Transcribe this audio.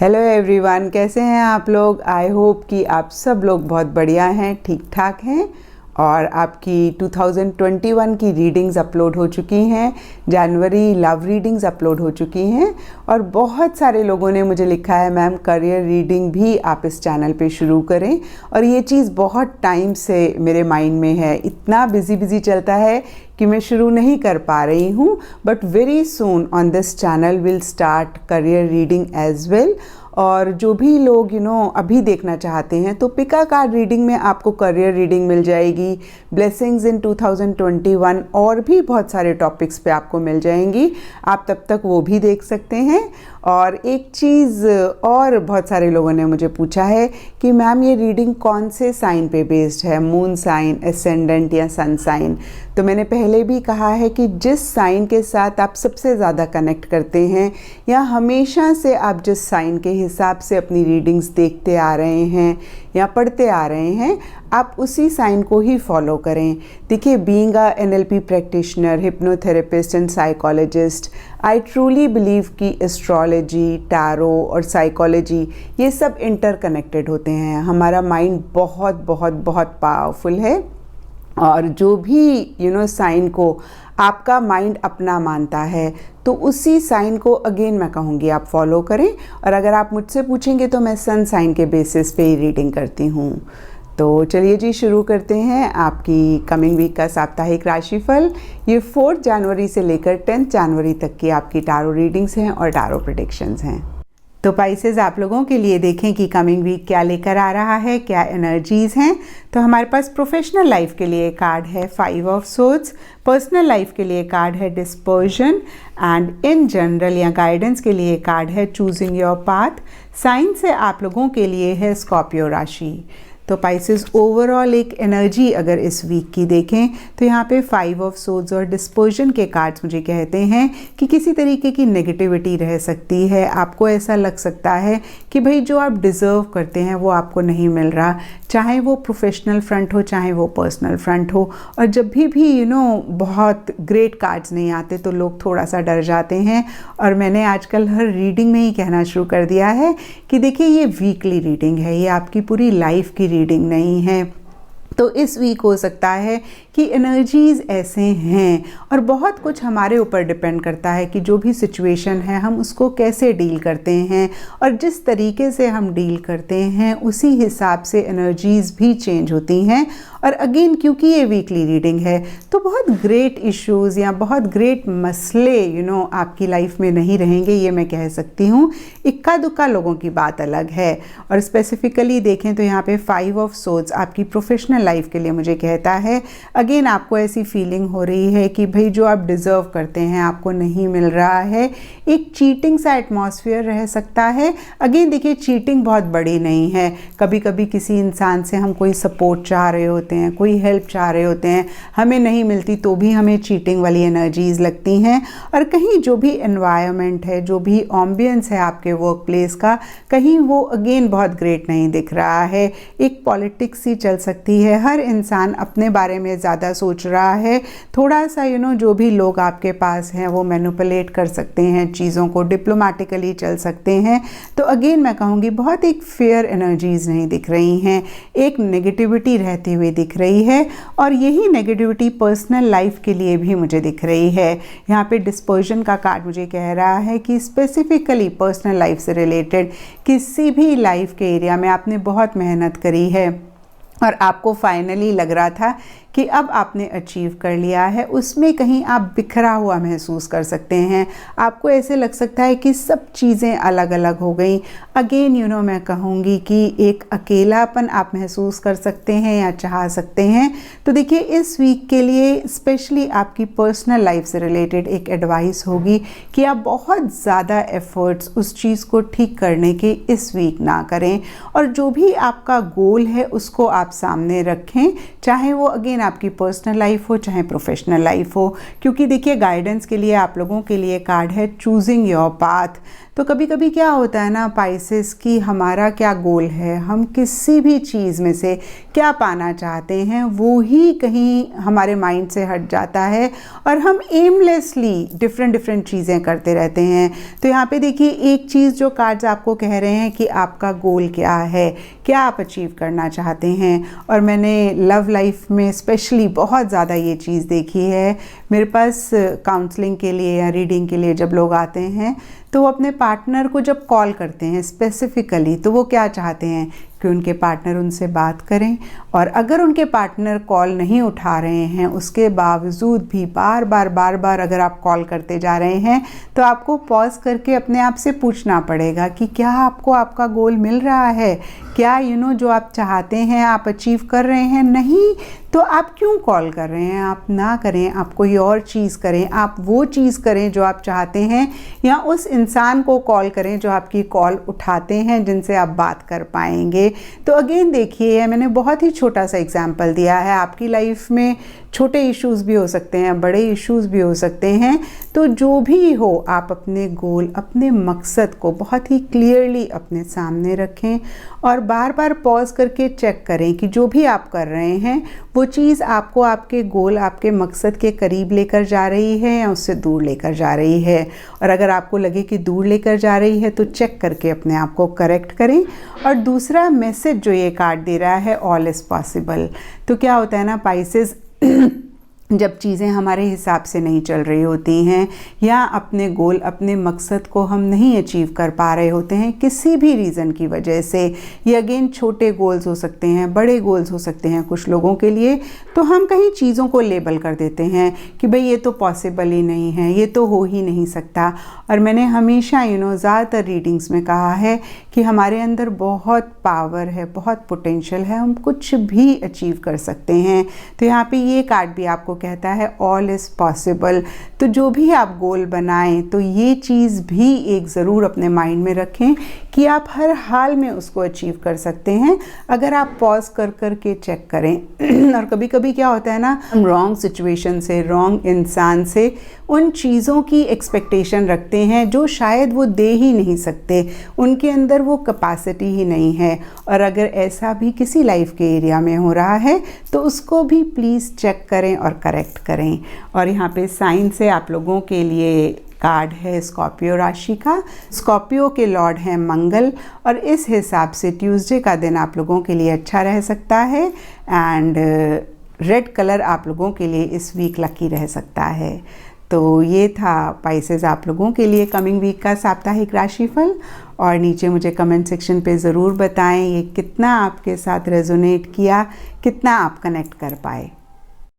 Hello everyone, कैसे हैं आप लोग। आई होप कि आप सब लोग बहुत बढ़िया हैं, ठीक ठाक हैं। और आपकी 2021 की रीडिंग्स अपलोड हो चुकी हैं, जनवरी लव रीडिंग्स अपलोड हो चुकी हैं। और बहुत सारे लोगों ने मुझे लिखा है मैम करियर रीडिंग भी आप इस चैनल पे शुरू करें। और ये चीज़ बहुत टाइम से मेरे माइंड में है, इतना बिजी चलता है कि मैं शुरू नहीं कर पा रही हूँ। But very soon on this channel will start career reading as well. और जो भी लोग अभी देखना चाहते हैं तो पिका कार्ड रीडिंग में आपको करियर रीडिंग मिल जाएगी, ब्लेसिंग्स इन 2021 और भी बहुत सारे टॉपिक्स पे आपको मिल जाएंगी। आप तब तक वो भी देख सकते हैं। और एक चीज़ और बहुत सारे लोगों ने मुझे पूछा है कि मैम ये रीडिंग कौन से साइन पे बेस्ड है, मून साइन, एसेंडेंट या सन साइन। तो मैंने पहले भी कहा है कि जिस साइन के साथ आप सबसे ज़्यादा कनेक्ट करते हैं या हमेशा से आप जिस साइन के हिसाब से अपनी रीडिंग्स देखते आ रहे हैं या पढ़ते आ रहे हैं, आप उसी साइन को ही फॉलो करें। देखिए, being a NLP practitioner, hypnotherapist and psychologist, I truly believe कि एस्ट्रोलॉजी, टैरो और साइकोलॉजी ये सब इंटरकनेक्टेड होते हैं। हमारा माइंड बहुत बहुत बहुत पावरफुल है और जो भी साइन को आपका माइंड अपना मानता है तो उसी साइन को अगेन मैं कहूँगी आप फॉलो करें। और अगर आप मुझसे पूछेंगे तो मैं सन साइन के बेसिस पे ही रीडिंग करती हूँ। तो चलिए जी, शुरू करते हैं आपकी कमिंग वीक का साप्ताहिक राशिफल। ये 4 जनवरी से लेकर 10 जनवरी तक की आपकी टारो रीडिंग्स हैं और टारो प्रेडिक्शंस हैं। तो पाइसेस, आप लोगों के लिए देखें कि कमिंग वीक क्या लेकर आ रहा है, क्या एनर्जीज़ हैं। तो हमारे पास प्रोफेशनल लाइफ के लिए कार्ड है 5 ऑफ सोर्ड्स, पर्सनल लाइफ के लिए कार्ड है डिस्पर्जन, एंड इन जनरल या गाइडेंस के लिए कार्ड है चूजिंग योर पाथ। साइन से आप लोगों के लिए है स्कॉर्पियो राशि। तो पाइसेस, ओवरऑल एक एनर्जी अगर इस वीक की देखें तो यहाँ पे 5 ऑफ सोर्ड्स और डिस्पर्जन के कार्ड्स मुझे कहते हैं कि किसी तरीके की नेगेटिविटी रह सकती है। आपको ऐसा लग सकता है कि भाई जो आप डिज़र्व करते हैं वो आपको नहीं मिल रहा, चाहे वो प्रोफेशनल फ्रंट हो चाहे वो पर्सनल फ्रंट हो। और जब भी बहुत ग्रेट कार्ड्स नहीं आते तो लोग थोड़ा सा डर जाते हैं। और मैंने आजकल हर रीडिंग में ही कहना शुरू कर दिया है कि देखिए, ये वीकली रीडिंग है, ये आपकी पूरी लाइफ की रीडिंग नहीं है। तो इस वीक हो सकता है कि एनर्जीज़ ऐसे हैं और बहुत कुछ हमारे ऊपर डिपेंड करता है कि जो भी सिचुएशन है हम उसको कैसे डील करते हैं। और जिस तरीके से हम डील करते हैं उसी हिसाब से एनर्जीज़ भी चेंज होती हैं। और अगेन, क्योंकि ये वीकली रीडिंग है तो बहुत ग्रेट इश्यूज़ या बहुत ग्रेट मसले आपकी लाइफ में नहीं रहेंगे, ये मैं कह सकती हूँ। इक्का दुक्का लोगों की बात अलग है। और स्पेसिफिकली देखें तो यहाँ पे 5 ऑफ सोर्ड्स आपकी प्रोफेशनल लाइफ के लिए मुझे कहता है अगेन आपको ऐसी फीलिंग हो रही है कि भाई जो आप डिज़र्व करते हैं आपको नहीं मिल रहा है। एक चीटिंग सा एटमॉस्फेयर रह सकता है। अगेन देखिए, चीटिंग बहुत बड़ी नहीं है। कभी कभी किसी इंसान से हम कोई सपोर्ट चाह रहे होते हैं, कोई हेल्प चाह रहे होते हैं, हमें नहीं मिलती तो भी हमें चीटिंग वाली एनर्जीज़ लगती हैं। और कहीं जो भी एनवायरनमेंट है, जो भी एम्बियंस है आपके वर्क प्लेस का, कहीं वो अगेन बहुत ग्रेट नहीं दिख रहा है। एक पॉलिटिक्स ही चल सकती है, हर इंसान अपने बारे में ज़्यादा सोच रहा है। थोड़ा सा जो भी लोग आपके पास हैं वो मैनिपुलेट कर सकते हैं चीज़ों को, डिप्लोमेटिकली चल सकते हैं। तो अगेन मैं कहूँगी बहुत एक फेयर एनर्जीज़ नहीं दिख रही हैं, एक नेगेटिविटी रहती हुई दिख रही है। और यही नेगेटिविटी पर्सनल लाइफ के लिए भी मुझे दिख रही है। यहाँ पे डिस्पर्जन का कार्ड मुझे कह रहा है कि स्पेसिफिकली पर्सनल लाइफ से रिलेटेड किसी भी लाइफ के एरिया में आपने बहुत मेहनत करी है और आपको फाइनली लग रहा था कि अब आपने अचीव कर लिया है, उसमें कहीं आप बिखरा हुआ महसूस कर सकते हैं। आपको ऐसे लग सकता है कि सब चीज़ें अलग अलग हो गई। अगेन मैं कहूँगी कि एक अकेलापन आप महसूस कर सकते हैं या चाह सकते हैं। तो देखिए, इस वीक के लिए स्पेशली आपकी पर्सनल लाइफ से रिलेटेड एक एडवाइस होगी कि आप बहुत ज़्यादा एफर्ट्स उस चीज़ को ठीक करने के इस वीक ना करें। और जो भी आपका गोल है उसको आप सामने रखें, चाहे वो अगेन आपकी पर्सनल लाइफ हो चाहे प्रोफेशनल लाइफ हो। क्योंकि देखिए, गाइडेंस के लिए आप लोगों के लिए कार्ड है चूजिंग योर पाथ। तो कभी कभी क्या होता है ना पाइसेस की, हमारा क्या गोल है, हम किसी भी चीज़ में से क्या पाना चाहते हैं वो ही कहीं हमारे माइंड से हट जाता है और हम एमलेसली डिफरेंट चीज़ें करते रहते हैं। तो यहाँ पे देखिए एक चीज़ जो कार्ड्स आपको कह रहे हैं कि आपका गोल क्या है, क्या आप अचीव करना चाहते हैं। और मैंने लव लाइफ में स्पेशली बहुत ज़्यादा ये चीज़ देखी है। मेरे पास काउंसलिंग के लिए या रीडिंग के लिए जब लोग आते हैं तो वो अपने पार्टनर को जब कॉल करते हैं स्पेसिफ़िकली, तो वो क्या चाहते हैं कि उनके पार्टनर उनसे बात करें। और अगर उनके पार्टनर कॉल नहीं उठा रहे हैं, उसके बावजूद भी बार बार अगर आप कॉल करते जा रहे हैं, तो आपको पॉज करके अपने आप से पूछना पड़ेगा कि क्या आपको आपका गोल मिल रहा है, क्या जो आप चाहते हैं आप अचीव कर रहे हैं। नहीं तो आप क्यों कॉल कर रहे हैं। आप ना करें, आप कोई और चीज़ करें, आप वो चीज़ करें जो आप चाहते हैं, या उस इंसान को कॉल करें जो आपकी कॉल उठाते हैं, जिनसे आप बात कर पाएंगे। तो अगेन देखिए, मैंने बहुत ही छोटा सा एग्जाम्पल दिया है। आपकी लाइफ में छोटे इश्यूज़ भी हो सकते हैं, बड़े इश्यूज़ भी हो सकते हैं। तो जो भी हो, आप अपने गोल, अपने मकसद को बहुत ही क्लियरली अपने सामने रखें और बार बार पॉज करके चेक करें कि जो भी आप कर रहे हैं वो चीज़ आपको आपके गोल, आपके मकसद के करीब लेकर जा रही है या उससे दूर लेकर जा रही है। और अगर आपको लगे कि दूर लेकर जा रही है तो चेक करके अपने आप को करेक्ट करें। और दूसरा मैसेज जो ये कार्ड दे रहा है, ऑल इज़ पॉसिबल। तो क्या होता है ना पाइसेस, जब चीज़ें हमारे हिसाब से नहीं चल रही होती हैं या अपने गोल, अपने मकसद को हम नहीं अचीव कर पा रहे होते हैं किसी भी रीज़न की वजह से, ये अगेन छोटे गोल्स हो सकते हैं, बड़े गोल्स हो सकते हैं कुछ लोगों के लिए, तो हम कहीं चीज़ों को लेबल कर देते हैं कि भाई ये तो पॉसिबल ही नहीं है, ये तो हो ही नहीं सकता। और मैंने हमेशा ज़्यादातर रीडिंग्स में कहा है कि हमारे अंदर बहुत पावर है, बहुत पोटेंशियल है, हम कुछ भी अचीव कर सकते हैं। तो यहाँ पे ये कार्ड भी आपको कहता है ऑल इज़ पॉसिबल। तो जो भी आप गोल बनाएं तो ये चीज़ भी एक ज़रूर अपने माइंड में रखें कि आप हर हाल में उसको अचीव कर सकते हैं अगर आप पॉज कर के चेक करें। और कभी कभी क्या होता है ना, हम रॉन्ग सिचुएशन से, रॉन्ग इंसान से उन चीज़ों की एक्सपेक्टेशन रखते हैं जो शायद वो दे ही नहीं सकते, उनके अंदर वो कैपेसिटी ही नहीं है। और अगर ऐसा भी किसी लाइफ के एरिया में हो रहा है तो उसको भी प्लीज़ चेक करें और करेक्ट करें। और यहाँ पे साइन से आप लोगों के लिए कार्ड है स्कॉर्पियो राशि का। स्कॉर्पियो के लॉर्ड हैं मंगल और इस हिसाब से ट्यूसडे का दिन आप लोगों के लिए अच्छा रह सकता है। एंड रेड कलर आप लोगों के लिए इस वीक लकी रह सकता है। तो ये था पाइसेस आप लोगों के लिए कमिंग वीक का साप्ताहिक राशिफल। और नीचे मुझे कमेंट सेक्शन पे ज़रूर बताएं ये कितना आपके साथ रेजोनेट किया, कितना आप कनेक्ट कर पाए।